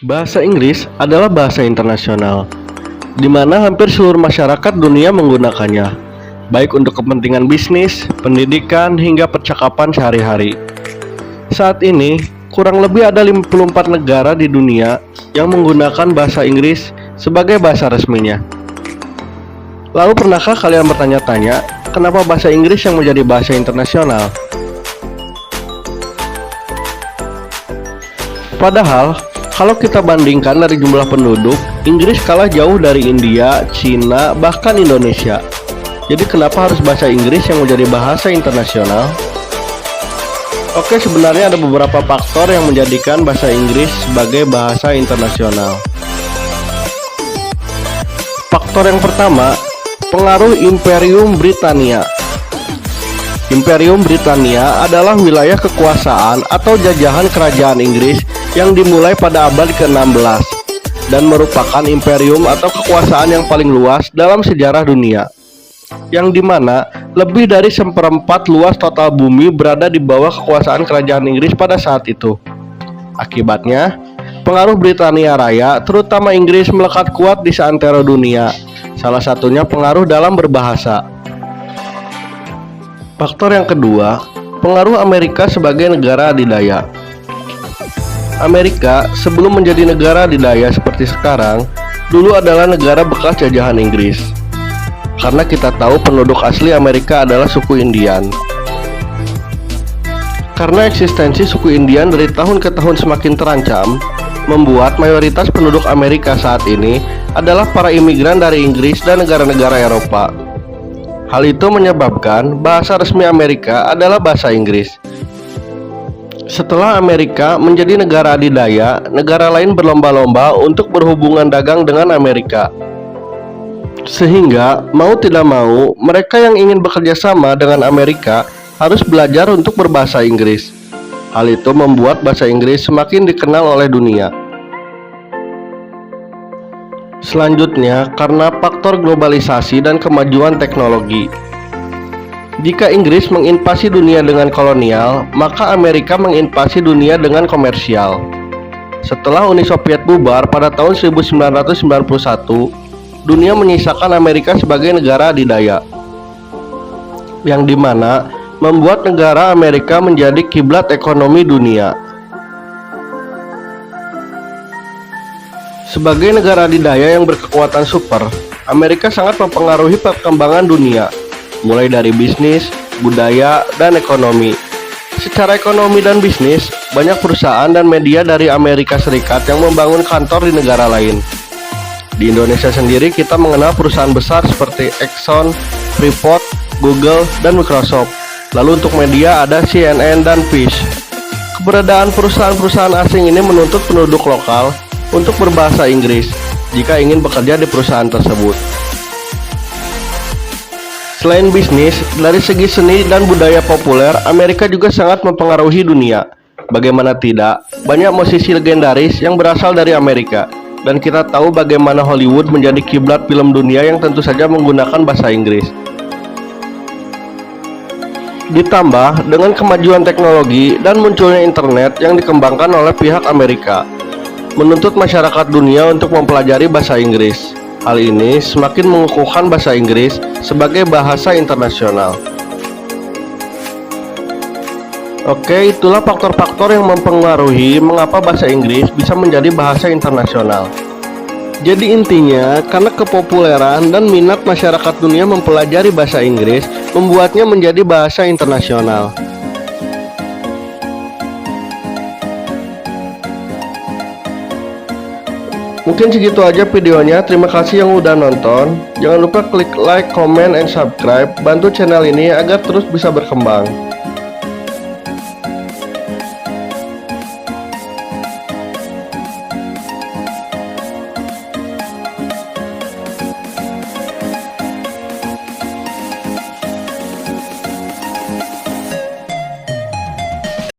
Bahasa Inggris adalah bahasa internasional, di mana hampir seluruh masyarakat dunia menggunakannya, baik untuk kepentingan bisnis, pendidikan, hingga percakapan sehari-hari. Saat ini, kurang lebih ada 54 negara di dunia yang menggunakan bahasa Inggris sebagai bahasa resminya. Lalu pernahkah kalian bertanya-tanya, kenapa bahasa Inggris yang menjadi bahasa internasional? Padahal, kalau kita bandingkan dari jumlah penduduk, Inggris kalah jauh dari India, Cina, bahkan Indonesia. Jadi kenapa harus bahasa Inggris yang menjadi bahasa internasional? Oke, sebenarnya ada beberapa faktor yang menjadikan bahasa Inggris sebagai bahasa internasional. Faktor yang pertama, pengaruh Imperium Britania. Imperium Britania adalah wilayah kekuasaan atau jajahan kerajaan Inggris yang dimulai pada abad ke-16 dan merupakan imperium atau kekuasaan yang paling luas dalam sejarah dunia, yang dimana lebih dari seperempat luas total bumi berada di bawah kekuasaan kerajaan Inggris pada saat itu. Akibatnya, pengaruh Britania Raya, terutama Inggris, melekat kuat di seantero dunia, salah satunya pengaruh dalam berbahasa. Faktor yang kedua, pengaruh Amerika sebagai negara adidaya. Amerika sebelum menjadi negara adidaya seperti sekarang, dulu adalah negara bekas jajahan Inggris. Karena kita tahu penduduk asli Amerika adalah suku Indian. Karena eksistensi suku Indian dari tahun ke tahun semakin terancam, membuat mayoritas penduduk Amerika saat ini adalah para imigran dari Inggris dan negara-negara Eropa. Hal itu menyebabkan bahasa resmi Amerika adalah bahasa Inggris. Setelah Amerika menjadi negara adidaya, negara lain berlomba-lomba untuk berhubungan dagang dengan Amerika. Sehingga, mau tidak mau, mereka yang ingin bekerja sama dengan Amerika harus belajar untuk berbahasa Inggris. Hal itu membuat bahasa Inggris semakin dikenal oleh dunia. Selanjutnya, karena faktor globalisasi dan kemajuan teknologi. Jika Inggris menginvasi dunia dengan kolonial, maka Amerika menginvasi dunia dengan komersial. Setelah Uni Soviet bubar pada tahun 1991, dunia menyisakan Amerika sebagai negara adidaya, yang dimana membuat negara Amerika menjadi kiblat ekonomi dunia. Sebagai negara adidaya yang berkekuatan super, Amerika sangat mempengaruhi perkembangan dunia, mulai dari bisnis, budaya, dan ekonomi. Secara ekonomi dan bisnis, banyak perusahaan dan media dari Amerika Serikat yang membangun kantor di negara lain. Di Indonesia sendiri kita mengenal perusahaan besar seperti Exxon, Freeport, Google, dan Microsoft. Lalu untuk media ada CNN dan Vice. Keberadaan perusahaan-perusahaan asing ini menuntut penduduk lokal untuk berbahasa Inggris jika ingin bekerja di perusahaan tersebut. Selain bisnis, dari segi seni dan budaya populer, Amerika juga sangat mempengaruhi dunia. Bagaimana tidak, banyak musisi legendaris yang berasal dari Amerika. Dan kita tahu bagaimana Hollywood menjadi kiblat film dunia yang tentu saja menggunakan bahasa Inggris. Ditambah dengan kemajuan teknologi dan munculnya internet yang dikembangkan oleh pihak Amerika, menuntut masyarakat dunia untuk mempelajari bahasa Inggris. Hal ini semakin mengukuhkan bahasa Inggris sebagai bahasa internasional. Oke, itulah faktor-faktor yang mempengaruhi mengapa bahasa Inggris bisa menjadi bahasa internasional. Jadi intinya, karena kepopuleran dan minat masyarakat dunia mempelajari bahasa Inggris, membuatnya menjadi bahasa internasional. Mungkin segitu aja videonya. Terima kasih yang udah nonton. Jangan lupa klik like, comment, and subscribe. Bantu channel ini agar terus bisa berkembang.